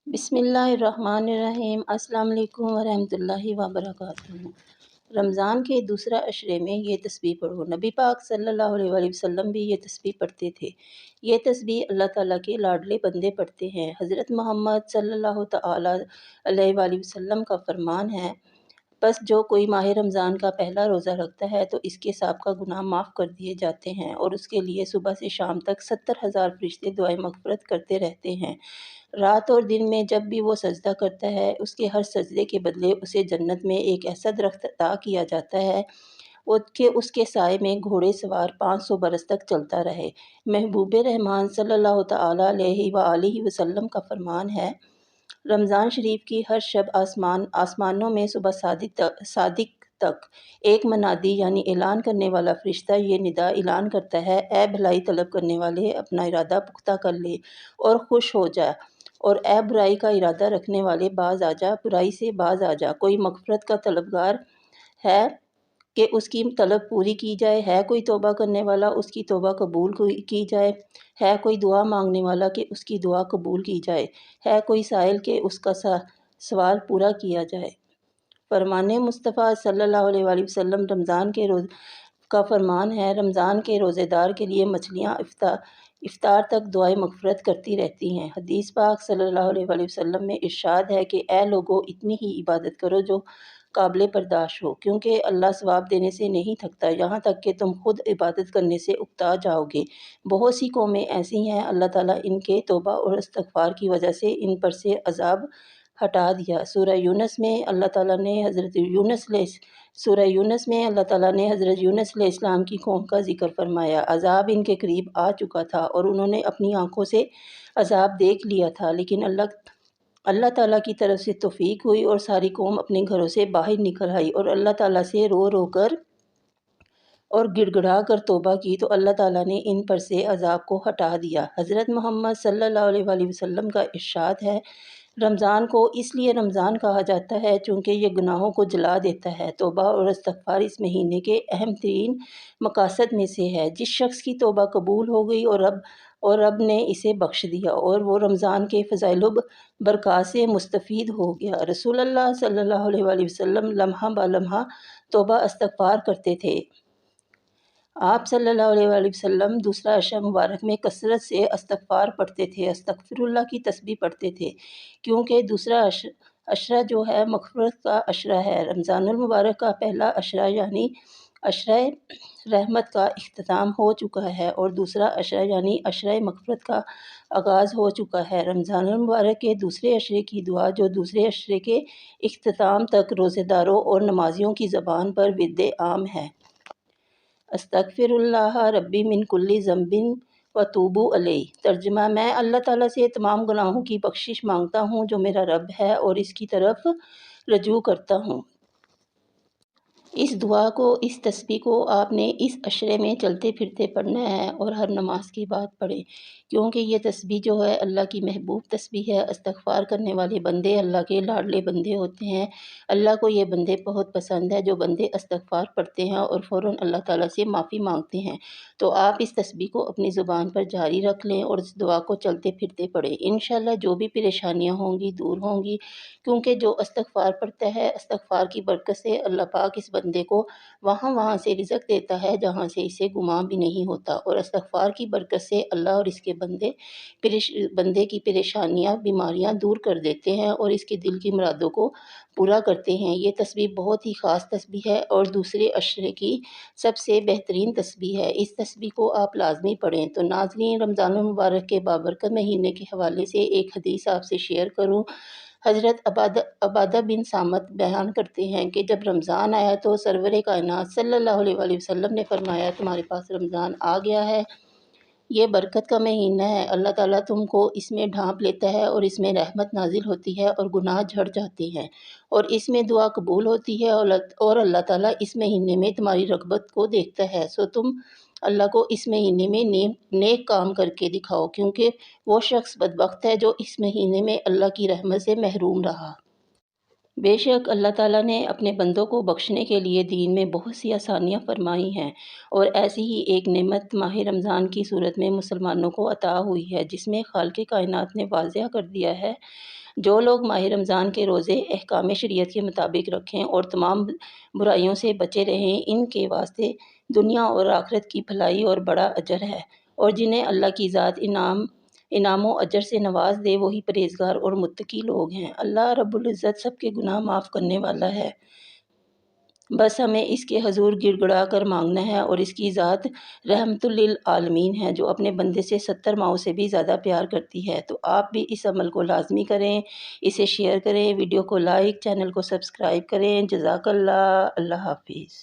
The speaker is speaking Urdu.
بسم اللہ الرحمن الرحیم۔ السلام علیکم ورحمۃ اللہ وبرکاتہ۔ رمضان کے دوسرا عشرے میں یہ تسبیح پڑھو۔ نبی پاک صلی اللہ علیہ وآلہ وسلم بھی یہ تسبیح پڑھتے تھے۔ یہ تسبیح اللہ تعالیٰ کے لاڈلے بندے پڑھتے ہیں۔ حضرت محمد صلی اللہ تعالیٰ علیہ وآلہ وسلم کا فرمان ہے، بس جو کوئی ماہ رمضان کا پہلا روزہ رکھتا ہے تو اس کے سابقہ گناہ معاف کر دیے جاتے ہیں اور اس کے لیے صبح سے شام تک 70,000 فرشتے دعائے مغفرت کرتے رہتے ہیں۔ رات اور دن میں جب بھی وہ سجدہ کرتا ہے، اس کے ہر سجدے کے بدلے اسے جنت میں ایک ایسا درخت عطا کیا جاتا ہے کہ اس کے سائے میں گھوڑے سوار 500 برس تک چلتا رہے۔ محبوب رحمان صلی اللہ تعالیٰ علیہ وآلہ وسلم کا فرمان ہے، رمضان شریف کی ہر شب آسمانوں میں صبح صادق تک ایک منادی یعنی اعلان کرنے والا فرشتہ یہ ندا اعلان کرتا ہے، اے بھلائی طلب کرنے والے، اپنا ارادہ پختہ کر لے اور خوش ہو جا، اور اے برائی کا ارادہ رکھنے والے باز آ جا، برائی سے باز آ جا۔ کوئی مغفرت کا طلبگار ہے کہ اس کی طلب پوری کی جائے، ہے کوئی توبہ کرنے والا اس کی توبہ قبول کی جائے، ہے کوئی دعا مانگنے والا کہ اس کی دعا قبول کی جائے، ہے کوئی سائل کہ اس کا سوال پورا کیا جائے۔ فرمان مصطفیٰ صلی اللہ علیہ وآلہ وسلم رمضان کے روز کا فرمان ہے، رمضان کے روزے دار کے لیے مچھلیاں افطار تک دعائے مغفرت کرتی رہتی ہیں۔ حدیث پاک صلی اللہ علیہ وآلہ وسلم میں ارشاد ہے کہ اے لوگو، اتنی ہی عبادت کرو جو قابل برداشت ہو، کیونکہ اللہ ثواب دینے سے نہیں تھکتا یہاں تک کہ تم خود عبادت کرنے سے اکتا جاؤ گے۔ بہت سی قومیں ایسی ہیں، اللہ تعالیٰ ان کے توبہ اور استغفار کی وجہ سے ان پر سے عذاب ہٹا دیا۔ سورہ یونس میں اللہ تعالیٰ نے حضرت یونس علیہ السلام کی قوم کا ذکر فرمایا۔ عذاب ان کے قریب آ چکا تھا اور انہوں نے اپنی آنکھوں سے عذاب دیکھ لیا تھا، لیکن اللہ تعالیٰ کی طرف سے توفیق ہوئی اور ساری قوم اپنے گھروں سے باہر نکل آئی اور اللہ تعالیٰ سے رو رو کر اور گڑ گڑا کر توبہ کی تو اللہ تعالیٰ نے ان پر سے عذاب کو ہٹا دیا۔ حضرت محمد صلی اللہ علیہ وآلہ وسلم کا ارشاد ہے، رمضان کو اس لیے رمضان کہا جاتا ہے چونکہ یہ گناہوں کو جلا دیتا ہے۔ توبہ اور استغفار اس مہینے کے اہم ترین مقاصد میں سے ہے۔ جس شخص کی توبہ قبول ہو گئی اور رب نے اسے بخش دیا اور وہ رمضان کے فضائل و برکات سے مستفید ہو گیا۔ رسول اللہ صلی اللہ علیہ وآلہ وسلم لمحہ با لمحہ توبہ استغفار کرتے تھے۔ آپ صلی اللہ علیہ وآلہ وسلم دوسرا عشرہ مبارک میں کثرت سے استغفار پڑھتے تھے، استغفر اللہ کی تسبیح پڑھتے تھے، کیونکہ دوسرا عشرہ جو ہے مغفرت کا عشرہ ہے۔ رمضان المبارک کا پہلا عشرہ یعنی عشرہ رحمت کا اختتام ہو چکا ہے اور دوسرا عشرہ یعنی عشرہ مغفرت کا آغاز ہو چکا ہے۔ رمضان المبارک کے دوسرے عشرے کی دعا جو دوسرے عشرے کے اختتام تک روزے داروں اور نمازیوں کی زبان پر ورد عام ہے۔ استغفر اللہ ربی من کل ذنب واتوب الیہ۔ ترجمہ، میں اللہ تعالیٰ سے تمام گناہوں کی بخشش مانگتا ہوں جو میرا رب ہے اور اس کی طرف رجوع کرتا ہوں۔ اس دعا کو، اس تسبیح کو آپ نے اس عشرے میں چلتے پھرتے پڑھنا ہے اور ہر نماز کے بعد پڑھیں، کیونکہ یہ تسبیح جو ہے اللہ کی محبوب تسبیح ہے۔ استغفار کرنے والے بندے اللہ کے لاڈلے بندے ہوتے ہیں۔ اللہ کو یہ بندے بہت پسند ہے جو بندے استغفار پڑھتے ہیں اور فوراً اللہ تعالیٰ سے معافی مانگتے ہیں۔ تو آپ اس تسبیح کو اپنی زبان پر جاری رکھ لیں اور اس دعا کو چلتے پھرتے پڑھیں۔ انشاءاللہ جو بھی پریشانیاں ہوں گی دور ہوں گی، کیونکہ جو استغفار پڑھتا ہے، استغفار کی برکت سے اللہ پاک اس بندے کو وہاں سے رزق دیتا ہے جہاں سے اسے گمان بھی نہیں ہوتا، اور استغفار کی برکت سے اللہ اور اس کے بندے کی پریشانیاں، بیماریاں دور کر دیتے ہیں اور اس کے دل کی مرادوں کو پورا کرتے ہیں۔ یہ تسبیح بہت ہی خاص تسبیح ہے اور دوسرے عشرے کی سب سے بہترین تسبیح ہے۔ اس تسبیح کو آپ لازمی پڑھیں۔ تو ناظرین، رمضان المبارک کے بابرکت مہینے کے حوالے سے ایک حدیث آپ سے شیئر کروں۔ حضرت عبادہ بن صامت بیان کرتے ہیں کہ جب رمضان آیا تو سرور کائنات صلی اللہ علیہ وآلہ وسلم نے فرمایا، تمہارے پاس رمضان آ گیا ہے، یہ برکت کا مہینہ ہے، اللہ تعالیٰ تم کو اس میں ڈھانپ لیتا ہے اور اس میں رحمت نازل ہوتی ہے اور گناہ جھڑ جاتے ہیں اور اس میں دعا قبول ہوتی ہے اور اللہ تعالیٰ اس مہینے میں تمہاری رغبت کو دیکھتا ہے، سو تم اللہ کو اس مہینے میں نیک کام کر کے دکھاؤ، کیونکہ وہ شخص بدبخت ہے جو اس مہینے میں اللہ کی رحمت سے محروم رہا۔ بے شک اللہ تعالیٰ نے اپنے بندوں کو بخشنے کے لیے دین میں بہت سی آسانیاں فرمائی ہیں، اور ایسی ہی ایک نعمت ماہ رمضان کی صورت میں مسلمانوں کو عطا ہوئی ہے، جس میں خالق کائنات نے واضح کر دیا ہے جو لوگ ماہ رمضان کے روزے احکام شریعت کے مطابق رکھیں اور تمام برائیوں سے بچے رہیں، ان کے واسطے دنیا اور آخرت کی بھلائی اور بڑا اجر ہے، اور جنہیں اللہ کی ذات انعام و اجر سے نواز دے وہی پرہیزگار اور متقی لوگ ہیں۔ اللہ رب العزت سب کے گناہ معاف کرنے والا ہے، بس ہمیں اس کے حضور گڑ گڑا کر مانگنا ہے، اور اس کی ذات رحمت للعالمین ہے جو اپنے بندے سے 70 ماؤں سے بھی زیادہ پیار کرتی ہے۔ تو آپ بھی اس عمل کو لازمی کریں، اسے شیئر کریں، ویڈیو کو لائک، چینل کو سبسکرائب کریں۔ جزاک اللہ۔ اللہ حافظ۔